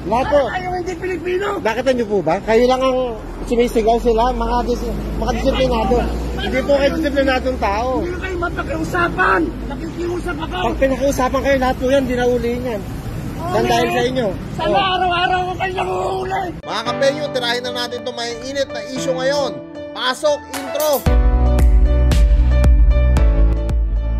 Lahat po. Kayo hindi Pilipino. Nakita niyo po ba? Kayo lang ang sumisigaw sila, mga disiplinado. Hindi po kayo disiplinadong tao. Hindi kayo mapakiusapan. Nakikiusap ako. Pag pinakiusapan kayo, lahat po yan, dinaulihin yan. Saan dahil sa inyo? Sana araw-araw ko kayo nanguhuli. Mga kapenyo, tirahin na natin itong may init na issue ngayon. Pasok, intro!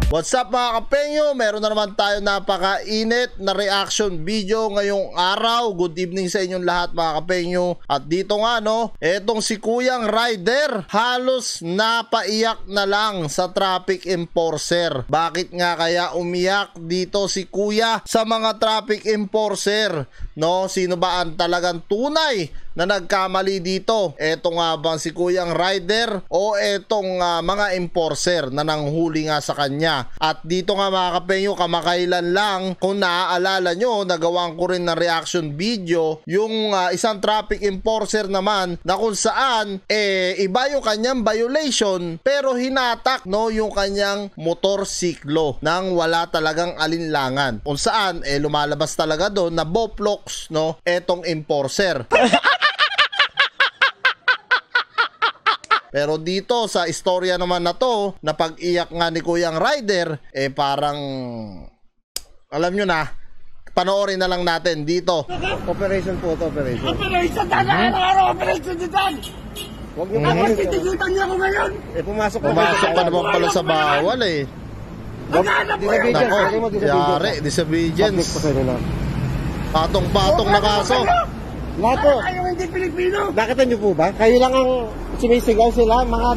What's up mga kapenyo? Meron na naman tayo napaka-init na reaction video ngayong araw. Good evening sa inyong lahat mga kapenyo. At dito nga etong si Kuyang Rider halos napaiyak na lang sa traffic enforcer. Bakit nga kaya umiyak dito si Kuya sa mga traffic enforcer? Sino ba ang talagang tunay na nagkamali dito? Eto nga bang si Kuyang Rider o etong mga enforcer na nanghuli nga sa kanya? At dito nga mga kapenyo, kamakailan lang, kung naaalala nyo, nagawan ko rin ng reaction video yung isang traffic enforcer naman na kung saan iba yung kanyang violation pero hinatak yung kanyang motorsiklo nang wala talagang alinlangan, kung saan lumalabas talaga doon na boplox etong enforcer. Pero dito sa istorya naman na to, na pag-iyak nga ni Kuyang Rider, parang, alam nyo na, panoorin na lang natin dito. Operation po ito, operation. Operation, araw-araw operation dito. Huwag nyo Tapos mahilig. titigitan niya ako ngayon. Pumasok Pumasok pa naman pala sa bawal Maghanap ko yun. Nako, yari, disobedience. Patong-patong na kaso. Lahat po. Kayo hindi Pilipino. Nakita niyo po ba? Kayo lang ang sumisigaw sila, mga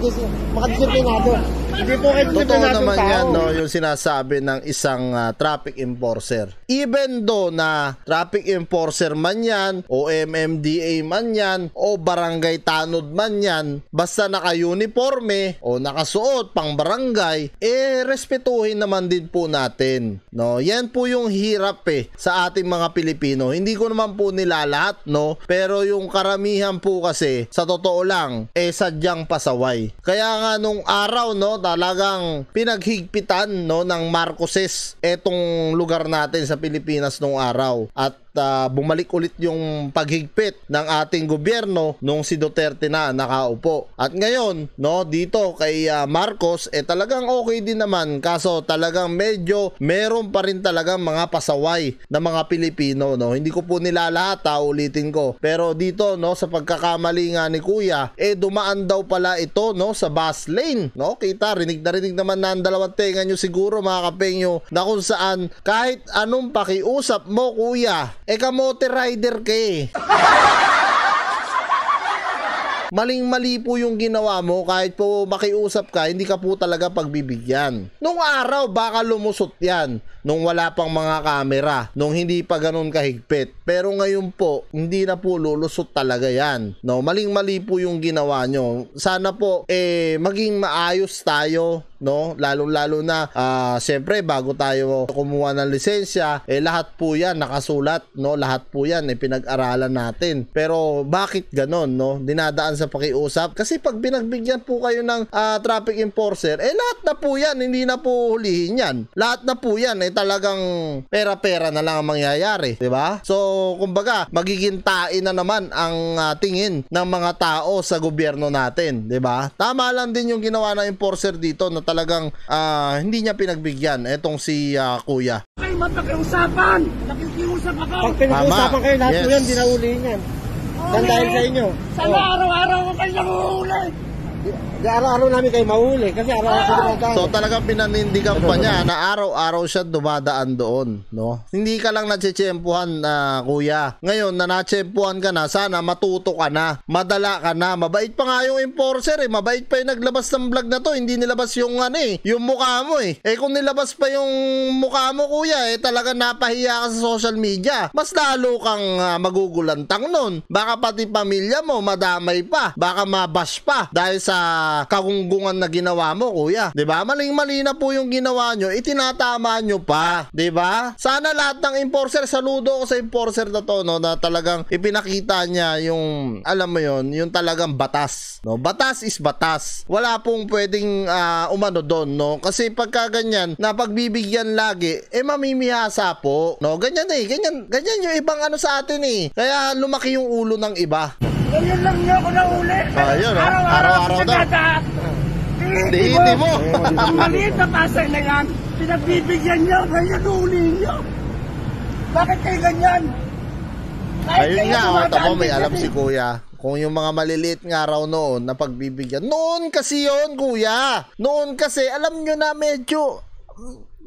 disiplinado. Hindi po kayo Totoo disiplinadong naman tao. yan, yung sinasabi ng isang traffic enforcer. Even though na traffic enforcer man yan, o MMDA man yan, o barangay tanod man yan, basta naka-uniforme o nakasuot pang barangay, respetuhin naman din po natin. Yan po yung hirap sa ating mga Pilipino. Hindi ko naman po nilalahat, pero yung karamihan po kasi, sa totoo lang, sadyang pasaway. Kaya nga nung araw, talagang pinaghigpitan ng Marcoses etong lugar natin sa Pilipinas nung araw. At bumalik ulit yung paghigpit ng ating gobyerno nung si Duterte na nakaupo. At ngayon, dito kay Marcos, talagang okay din naman. Kaso talagang medyo meron pa rin talagang mga pasaway na mga Pilipino. Hindi ko po nilalahat, ulitin ko. Pero dito, sa pagkakamali nga ni Kuya, dumaan daw pala ito sa bus lane. Kita, rinig na rinig naman na ang dalawang tenga nyo siguro mga kapenyo, na kung saan kahit anong pakiusap mo Kuya, kamote rider ka Maling-mali po yung ginawa mo. Kahit po makiusap ka, hindi ka po talaga pagbibigyan. Nung araw, baka lumusot yan. Nung wala pang mga kamera. Nung hindi pa ganun kahigpit. Pero ngayon po, hindi na po lulusot talaga yan. Maling-mali po yung ginawa nyo. Sana po, maging maayos tayo. Lalo-lalo na, siyempre, bago tayo kumuha ng lisensya, lahat po yan nakasulat. Lahat po yan, pinag-aralan natin. Pero bakit ganun? Dinadaan sa pakiusap. Kasi pag pinagbigyan po kayo ng traffic enforcer, lahat na po yan, hindi na po hulihin yan. Lahat na po yan, talagang pera-pera na lang ang mangyayari. Diba? So, kumbaga, magiging tain na naman ang tingin ng mga tao sa gobyerno natin. Diba? Tama lang din yung ginawa ng enforcer dito na talagang hindi niya pinagbigyan etong si Kuya. Kayo mapakiusapan. Nakikiusap ako. Pag pinakiusapan kayo, lahat po yan, dinaulihin yan. Saan dahil sa inyo? Sana araw-araw ko kayo nanguhuli. Araw-araw namin kayo mahuli kasi araw-araw sa dumadaan. So talagang pinanindigan pa niya na araw-araw siya dumadaan doon, Hindi ka lang natsetsempuhan Kuya. Ngayon na natsempuhan ka na, sana matuto ka na, madala ka na. Mabait pa nga yung enforcer mabait pa yung naglabas ng vlog na to. Hindi nilabas yung yung mukha mo kung nilabas pa yung mukha mo Kuya, talagang napahiya ka sa social media. Mas lalo kang magugulantang nun. Baka pati pamilya mo madamay pa, baka mabash pa dahil sa kagunggungan na ginawa mo, kuya. 'Di ba? Maling-mali na po yung ginawa nyo, itinatama nyo pa, 'di ba? Sana lahat ng enforcer, saludo ko sa enforcer na to, no, na talagang ipinakita niya yung, alam mo yon, yung talagang batas, no? Batas is batas. Wala pong pwedeng umano doon, no? Kasi pagka ganyan, na pagbibigyan lagi, mamimihasa po, no? Ganyan ganyan yung ibang ano sa atin eh. Kaya lumaki yung ulo ng iba. Ganyan lang niyo ako nauli. Ayun, no? Araw-araw daw. Diiti mo. Ang maliit na pasay na yan, pinagbibigyan niyo, ganyan uli niyo. Bakit kayo ganyan? Ayun nga, tamo, may alam si kuya. Kung yung mga maliliit nga raw noon na pagbibigyan. Noon kasi yon, kuya. Noon kasi, alam nyo na medyo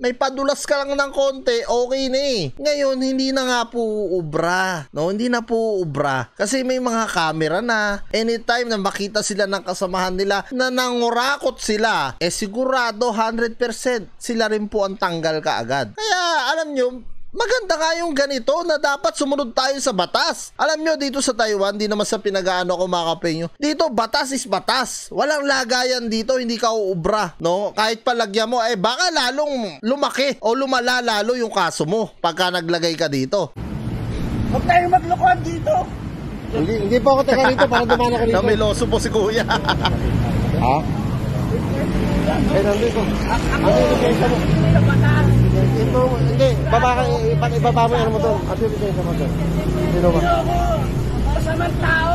may padulas ka lang ng konti, okay na eh. Ngayon, hindi na nga po ubra. No, hindi na po ubra. Kasi may mga camera na. Anytime na makita sila ng kasamahan nila na nangurakot sila, sigurado 100% sila rin po ang tanggal kaagad. Kaya, alam nyo, maganda nga yung ganito na dapat sumunod tayo sa batas. Alam nyo, dito sa Taiwan, di naman sa pinag-aano ko mga kapenyo, dito batas is batas. Walang lagayan dito, hindi ka uubra, no? Kahit palagyan mo, baka lalong lumaki o lumala lalo yung kaso mo pagka naglagay ka dito. Huwag tayong maglokohan dito. Hindi po ako taga rito para dumana ko dito. Namiloso po si kuya. Ha? Nandito. Ano yung lisensya mo? Ito, hindi. Ibaba mo yan mo doon. Ano yung lisensya mo doon? Sino ba? Ayoko. Masamang tao.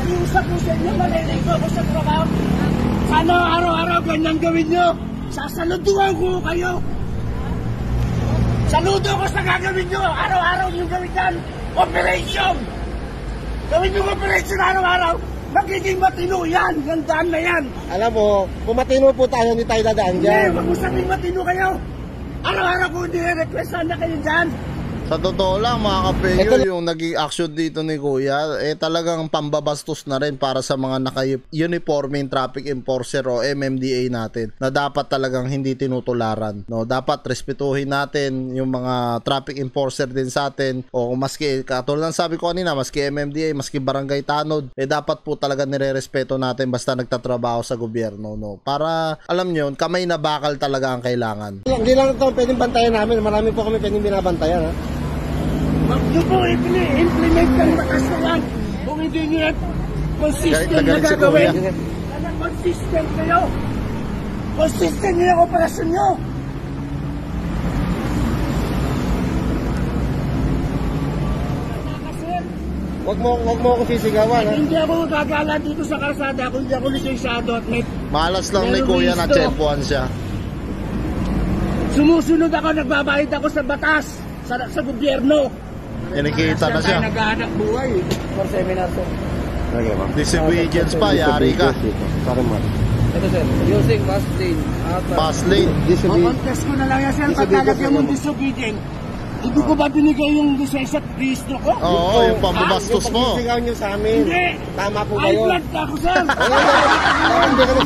Iusap ko sa inyo, maliligo ako sa trabaho. Sana araw-araw ganyan gawin nyo. Sasaluduhan ko kayo. Saludo ko sa gagawin nyo. Araw-araw yung gawin yan. Operation. Gawin yung operation araw-araw. Magiging matino yan. Gandaan na yan. Alam mo, kung matino po tayo, hindi tayo dadaan dyan. Hindi, wag mo sabing matino kayo. Araw-araw ko hindi request sana kayo dyan. Sa totoo lang mga kapenyo, yung naging action dito ni kuya, talagang pambabastos na rin para sa mga naka-uniforming traffic enforcer o MMDA natin na dapat talagang hindi tinutularan, no? Dapat respetuhin natin yung mga traffic enforcer din sa atin, o maski, katulad ng sabi ko kanina, maski MMDA, maski barangay tanod, dapat po talaga nire-respeto natin basta nagtatrabaho sa gobyerno, no? Para, alam nyo, kamay na bakal talaga ang kailangan. Hindi lang ito pwedeng bantayan namin. Marami po kami pwedeng binabantayan, ha? Wag nyo po implement ang batas na yan. Kung hindi nyo yan consistent na gagawin. Consistent kayo. Consistent nyo yung operasyon nyo. Wag mo ako sisigawan, ha? Hindi ako gagala dito sa kalsada kung hindi ako lisensyado at may Malas lang ni kuya na tsempuan siya. sumusunod ako, nagbabayad ako sa batas, sa gobyerno. Inikita na siya. Naghahanap buhay for seminar, sir. Okay, ma'am. Disobedience pa, yari ka. Sorry, ma'am. Ito sir, using fast lane. Fast lane. Contest ko na lang yan, sir. Pagkalagyan mong disobedient. Hindi ko ba binigay yung lisensya at registro ko? Oo, yung pambabastos mo. Yung pagsisigaw nyo sa amin. Hindi. Tama po ba High yun? blood ka ako, sir. Hindi kami.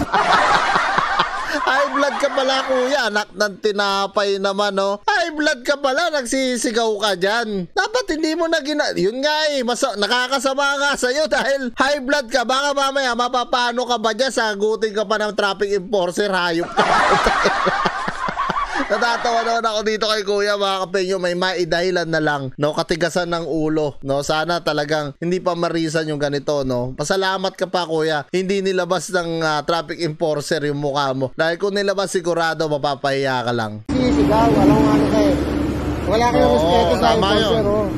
High blood ka pala kuya, anak ng tinapay naman, no? High blood ka pala, nagsisigaw ka dyan. Dapat hindi mo na yun nga nakakasama nga sa'yo dahil high blood ka. Baka mamaya mapapano ka ba dyan, sagutin ka pa ng traffic enforcer, hayop ka. Natatawa naman ako dito kay kuya, mga kapenyo, may maidahilan na lang, no, katigasan ng ulo, no, sana talagang hindi pa marisan yung ganito, no. Pasalamat ka pa kuya, hindi nilabas ng traffic enforcer yung mukha mo, dahil kung nilabas sigurado mapapahiya ka lang. Sisigaw, walang ano kayo. Wala kayong respeto sa enforcer, oh.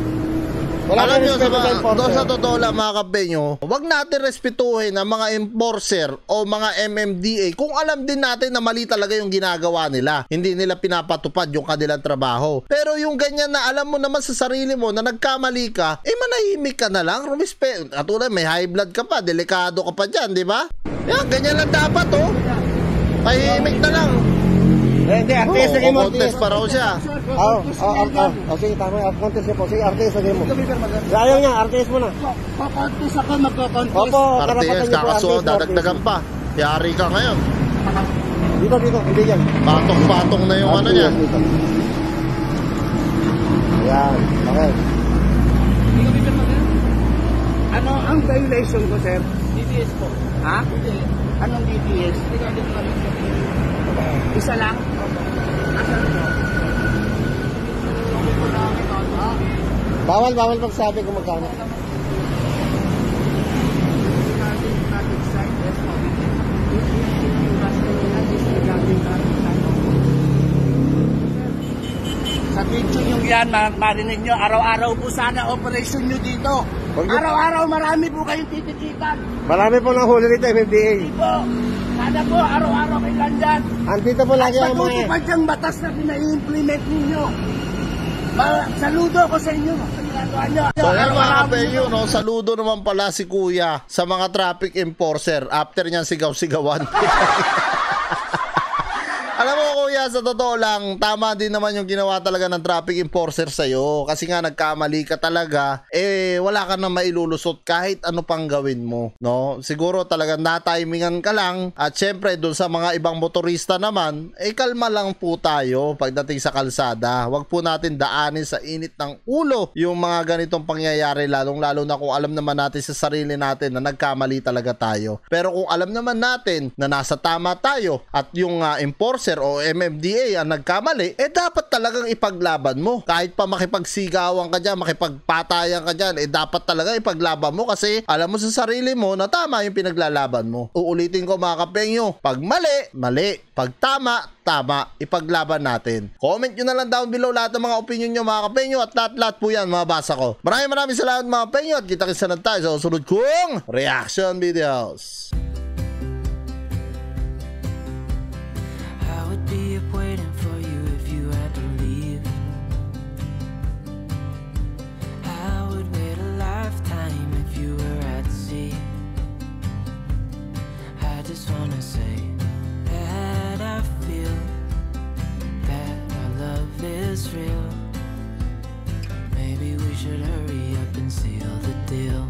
Wala Alam nyo, kayong respeto sa enforcer. sa totoo lang mga kapenyo, wag natin respetuhin ang mga enforcer o mga MMDA kung alam din natin na mali talaga yung ginagawa nila. Hindi nila pinapatupad yung kanilang trabaho. Pero yung ganyan na alam mo naman sa sarili mo na nagkamali ka, manahimik ka na lang, rumispeto. Katulad, may high blood ka pa, delikado ka pa dyan, di ba? Yan, ganyan lang dapat, oh. Tahimik na lang. Hindi, RTS lagay mo. Contest pa raw siya. Sige, tama. Contest niya po. Sige, RTS lagay mo. Ayaw niya, RTS mo na. Pakontes ako, magkocontest. Opo, karapatan RTS, niyo po. kakasuhan, dadagdagan pa. Yari ka ngayon. Dito, hindi yan. Patong-patong na yung ano niya. Yan, okay. Ano ang violation ko, sir? DBS po. Ha? Anong DTS? Isa lang? Asan ito? Bawal magsabi kung magkano. Sa video nyo yan, marinig nyo, araw-araw po sana operation nyo dito. Araw-araw marami po kayong titikitan. Marami po ng huli rito, MMDA. Hindi po. Sana po, araw-araw kayo nandyan. Andito po lagi At ang mga... matutupad yung batas na pinai-implement ninyo. Saludo ko sa inyo. Sa ginagawa nyo. So yan mga kapenyo, no? Saludo naman pala si Kuya sa mga traffic enforcer after niyan sigaw-sigawan. Alam mo Kuya, sa totoo lang, tama din naman yung ginawa talaga ng traffic enforcer sa'yo. Kasi nga nagkamali ka talaga, wala ka na mailulusot kahit ano pang gawin mo, no? Siguro talagang na-timingan ka lang. At syempre, dun sa mga ibang motorista naman, kalma lang po tayo pagdating sa kalsada. Huwag po natin daanin sa init ng ulo yung mga ganitong pangyayari, lalong-lalo na kung alam naman natin sa sarili natin na nagkamali talaga tayo. Pero kung alam naman natin na nasa tama tayo at yung enforcer o MMDA ang nagkamali, dapat talagang ipaglaban mo. Kahit pa makipagsigawan ka dyan, makipagpatayan ka dyan, dapat talaga ipaglaban mo kasi alam mo sa sarili mo na tama yung pinaglalaban mo. Uulitin ko mga kapengyo, pag mali, mali. Pag tama, tama. Ipaglaban natin. Comment nyo na lang down below lahat ng mga opinion nyo mga kapengyo at lahat po yan mabasa ko. Maraming salamat mga kapengyo at kita-kita na tayo sa susunod kong reaction videos. Be up waiting for you if you had to leave. I would wait a lifetime if you were at sea. I just wanna say that I feel that our love is real. Maybe we should hurry up and seal the deal.